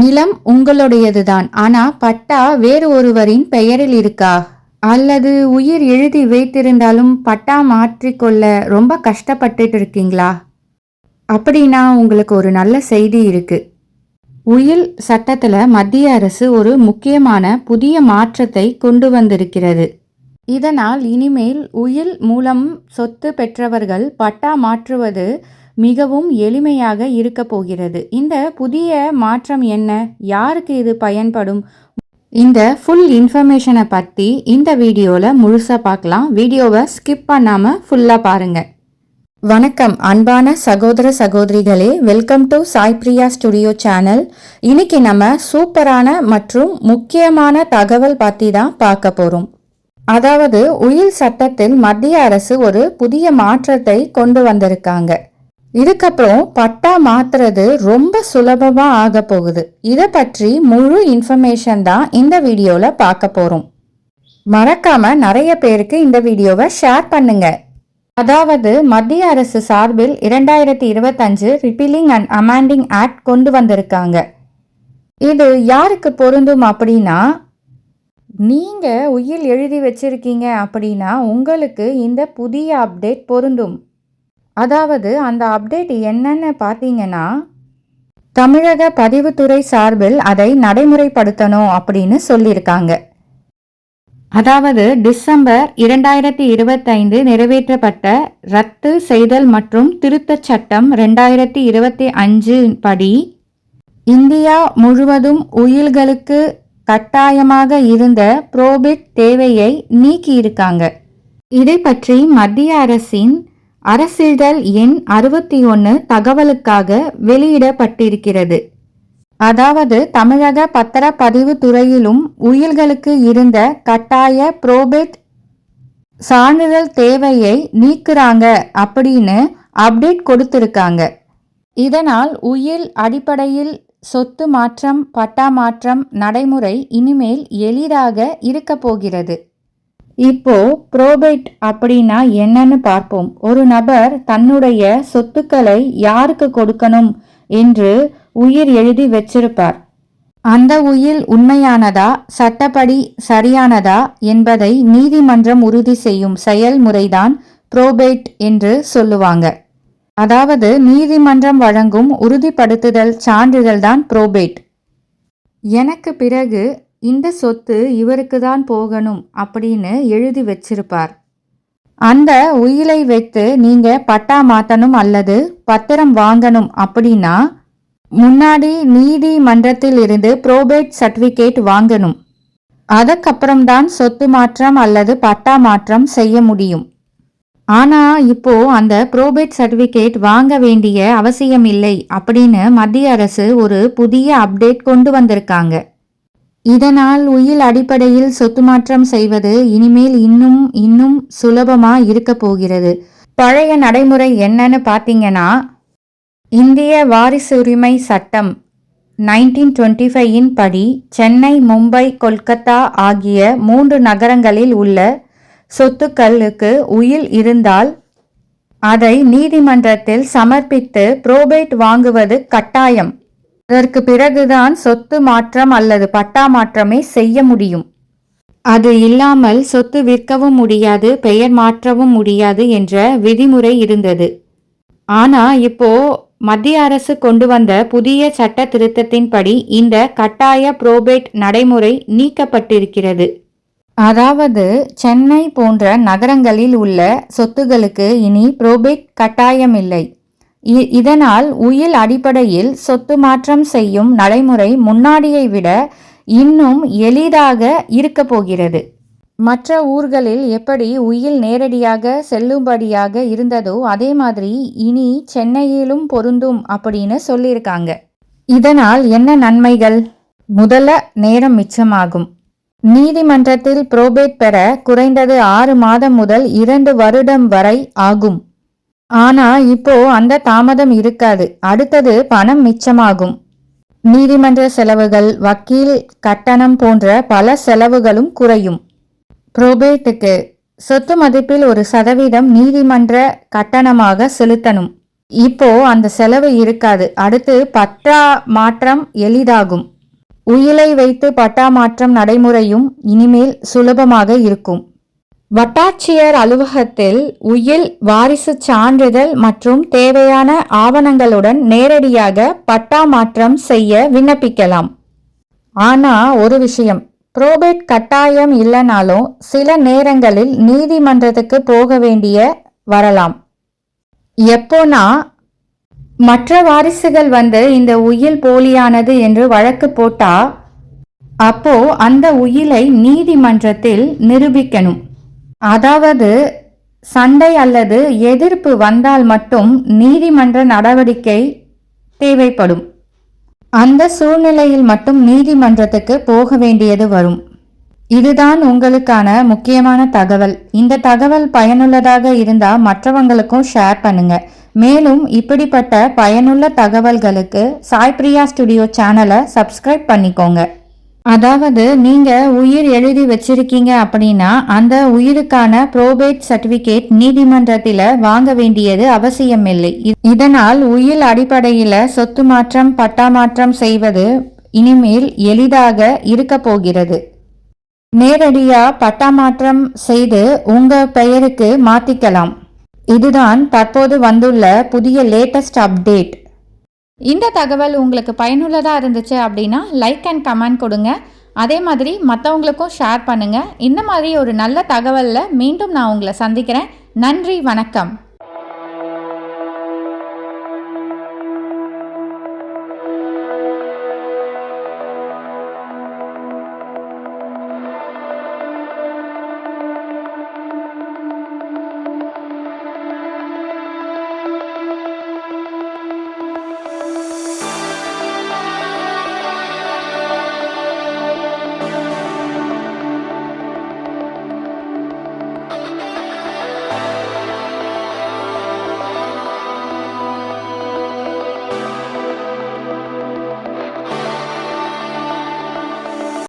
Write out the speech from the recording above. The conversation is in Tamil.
நிலம் உங்களுடையதுதான், ஆனா பட்டா வேறு ஒருவரின் பெயரில் இருக்கா? அல்லது உயிர் எழுதி வைத்திருந்தாலும் பட்டா மாற்றிக்கொள்ள ரொம்ப கஷ்டப்பட்டுட்டு இருக்கீங்களா? அப்படின்னா உங்களுக்கு ஒரு நல்ல செய்தி இருக்கு. உயில் சட்டத்துல மத்திய அரசு ஒரு முக்கியமான புதிய மாற்றத்தை கொண்டு வந்திருக்கிறது. இதனால் இனிமேல் உயில் மூலம் சொத்து பெற்றவர்கள் பட்டா மாற்றுவது மிகவும் எளிமையாக இருக்க போகிறது. இந்த புதிய மாற்றம் என்ன? யாருக்கு இது பயன்படும்? இந்த ஃபுல் இன்ஃபர்மேஷனை பற்றி இந்த வீடியோவில் முழுசாக பார்க்கலாம். வீடியோவை ஸ்கிப் பண்ணாமல் ஃபுல்லாக பாருங்கள். வணக்கம் அன்பான சகோதர சகோதரிகளே, welcome to Sai Priya studio channel. இன்னைக்கு நம்ம சூப்பரான மற்றும் முக்கியமான தகவல் பற்றி தான் பார்க்க போகிறோம். அதாவது உயில் சட்டத்தில் மத்திய அரசு ஒரு புதிய மாற்றத்தை கொண்டு வந்திருக்காங்க. இதுக்கப்புறம் பட்டா மாத்துறது ரொம்ப சுலபமா ஆக போகுது. இதை பற்றி முழு இன்ஃபர்மேஷன் தான் இந்த வீடியோல பார்க்க போறோம். மறக்காம நிறைய பேருக்கு இந்த வீடியோவை ஷேர் பண்ணுங்க. அதாவது மத்திய அரசு சார்பில் 2025 ரிப்பீலிங் அண்ட் அமெண்டிங் ஆக்ட் கொண்டு வந்திருக்காங்க. இது யாருக்கு பொருந்தும் அப்படின்னா, நீங்க உயில் எழுதி வச்சிருக்கீங்க அப்படின்னா உங்களுக்கு இந்த புதிய அப்டேட் பொருந்தும். அதாவது அந்த அப்டேட் என்னன்னு பார்த்தீங்கன்னா, தமிழக பதிவுத்துறை சார்பில் அதை நடைமுறைப்படுத்தணும் அப்படின்னு சொல்லியிருக்காங்க. அதாவது டிசம்பர் 2025 நிறைவேற்றப்பட்ட ரத்து செய்தல் மற்றும் திருத்தச் சட்டம் 2025 படி இந்தியா முழுவதும் உயில்களுக்கு கட்டாயமாக இருந்த புரோபிட் தேவையை நீக்கியிருக்காங்க. இதை பற்றி மத்திய அரசின் அரசிதழ் எண் 61 தகவலுக்காக வெளியிடப்பட்டிருக்கிறது. அதாவது தமிழக பத்திரப்பதிவு துறையிலும் உயில்களுக்கு இருந்த கட்டாய புரோபேட் சான்றிதழ் தேவையை நீக்குறாங்க அப்படின்னு அப்டேட் கொடுத்திருக்காங்க. இதனால் உயில் அடிப்படையில் சொத்து மாற்றம், பட்டா மாற்றம் நடைமுறை இனிமேல் எளிதாக இருக்க போகிறது. இப்போ புரோபேட் அப்படின்னா என்னன்னு பார்ப்போம். ஒரு நபர் தன்னுடைய சொத்துக்களை யாருக்கு கொடுக்கணும் என்று உயில் எழுதி வச்சிருப்பார். அந்த உயில் உண்மையானதா, சட்டப்படி சரியானதா என்பதை நீதிமன்றம் உறுதி செய்யும் செயல்முறைதான் புரோபேட் என்று சொல்லுவாங்க. அதாவது நீதிமன்றம் வழங்கும் உறுதிப்படுத்துதல் சான்றிதழ் தான் புரோபேட். எனக்கு பிறகு இந்த சொத்து இவருக்கு தான் போகணும் அப்படின்னு எழுதி வச்சிருப்பார். அந்த உயிலை வைத்து நீங்க பட்டா மாத்தணும் அல்லது பத்திரம் வாங்கணும் அப்படின்னா முன்னாடி நீதிமன்றத்தில் இருந்து புரோபேட் சர்டிபிகேட் வாங்கணும். அதுக்கப்புறம்தான் சொத்து மாற்றம் அல்லது பட்டா மாற்றம் செய்ய முடியும். ஆனா இப்போ அந்த புரோபேட் சர்டிபிகேட் வாங்க வேண்டிய அவசியம் இல்லை அப்படின்னு மத்திய அரசு ஒரு புதிய அப்டேட் கொண்டு வந்திருக்காங்க. இதனால் உயில் அடிப்படையில் சொத்து மாற்றம் செய்வது இனிமேல் இன்னும் சுலபமா இருக்க போகிறது. பழைய நடைமுறை என்னன்னு பார்த்தீங்கன்னா, இந்திய வாரிசுரிமை சட்டம் 1925 படி சென்னை, மும்பை, கொல்கத்தா ஆகிய 3 நகரங்களில் உள்ள சொத்துக்களுக்கு உயில் இருந்தால் அதை நீதிமன்றத்தில் சமர்ப்பித்து புரோபேட் வாங்குவது கட்டாயம். அதற்கு பிறகுதான் சொத்து மாற்றம் அல்லது பட்டா மாற்றமே செய்ய முடியும். அது இல்லாமல் சொத்து விற்கவும் முடியாது, பெயர் மாற்றவும் முடியாது என்ற விதிமுறை இருந்தது. ஆனா இப்போ மத்திய அரசு கொண்டு வந்த புதிய சட்ட திருத்தத்தின்படி இந்த கட்டாய புரோபேட் நடைமுறை நீக்கப்பட்டிருக்கிறது. அதாவது சென்னை போன்ற நகரங்களில் உள்ள சொத்துகளுக்கு இனி புரோபேட் கட்டாயமில்லை. இதனால் உயில் அடிப்படையில் சொத்து மாற்றம் செய்யும் நடைமுறை முன்னாடியை விட இன்னும் எளிதாக இருக்க போகிறது. மற்ற ஊர்களில் எப்படி உயில் நேரடியாக செல்லும்படியாக இருந்ததோ அதே மாதிரி இனி சென்னையிலும் பொருந்தும் அப்படின்னு சொல்லியிருக்காங்க. இதனால் என்ன நன்மைகள்? முதல்ல நேரம் மிச்சமாகும். நீதிமன்றத்தில் புரோபேட் பெற குறைந்தது 6 மாதம் முதல் 2 வருடம் வரை ஆகும். ஆனா இப்போ அந்த தாமதம் இருக்காது. அடுத்தது பணம் மிச்சமாகும். நீதிமன்ற செலவுகள், வக்கீல் கட்டணம் போன்ற பல செலவுகளும் குறையும். புரோபேட்டுக்கு சொத்து மதிப்பில் 1% நீதிமன்ற கட்டணமாக செலுத்தணும். இப்போ அந்த செலவு இருக்காது. அடுத்து பட்டா மாற்றம் எளிதாகும். உயிலை வைத்து பட்டா மாற்றம் நடைமுறையும் இனிமேல் சுலபமாக இருக்கும். வட்டாட்சியர் அலுவலகத்தில் உயில் வாரிசு சான்றிதழ் மற்றும் தேவையான ஆவணங்களுடன் நேரடியாக பட்டா மாற்றம் செய்ய விண்ணப்பிக்கலாம். ஆனா ஒரு விஷயம், புரோபேட் கட்டாயம் இல்லைனாலும் சில நேரங்களில் நீதிமன்றத்துக்கு போக வேண்டிய வரலாம். எப்போனா மற்ற வாரிசுகள் இந்த உயில் போலியானது என்று வழக்கு போட்டா அப்போ அந்த உயிலை நீதிமன்றத்தில் நிரூபிக்கணும். அதாவது சண்டை அல்லது எதிர்ப்பு வந்தால் மட்டும் நீதிமன்ற நடவடிக்கை தேவைப்படும். அந்த சூழ்நிலையில் மட்டும் நீதிமன்றத்துக்கு போக வேண்டியது வரும். இதுதான் உங்களுக்கான முக்கியமான தகவல். இந்த தகவல் பயனுள்ளதாக இருந்தால் மற்றவங்களுக்கும் ஷேர் பண்ணுங்க. மேலும் இப்படிப்பட்ட பயனுள்ள தகவல்களுக்கு சாய் பிரியா ஸ்டுடியோ சேனலை சப்ஸ்கிரைப் பண்ணிக்கோங்க. அதாவது நீங்க உயிர் எழுதி வச்சிருக்கீங்க அப்படின்னா அந்த உயிருக்கான புரோபேட் சர்டிபிகேட் நீதிமன்றத்தில் வாங்க வேண்டியது அவசியமில்லை. இதனால் உயில் அடிப்படையில் சொத்து மாற்றம் பட்டா மாற்றம் செய்வது இனிமேல் எளிதாக இருக்க போகிறது. நேரடியா பட்டா மாற்றம் செய்து உங்க பெயருக்கு மாத்திக்கலாம். இதுதான் தற்போது வந்துள்ள புதிய லேட்டஸ்ட் அப்டேட். இந்த தகவல் உங்களுக்கு பயனுள்ளதாக இருந்துச்சு அப்படின்னா லைக் அண்ட் கமெண்ட் கொடுங்க. அதே மாதிரி மற்றவங்களுக்கும் ஷேர் பண்ணுங்கள். இந்த மாதிரி ஒரு நல்ல தகவலில் மீண்டும் நான் உங்களை சந்திக்கிறேன். நன்றி, வணக்கம்.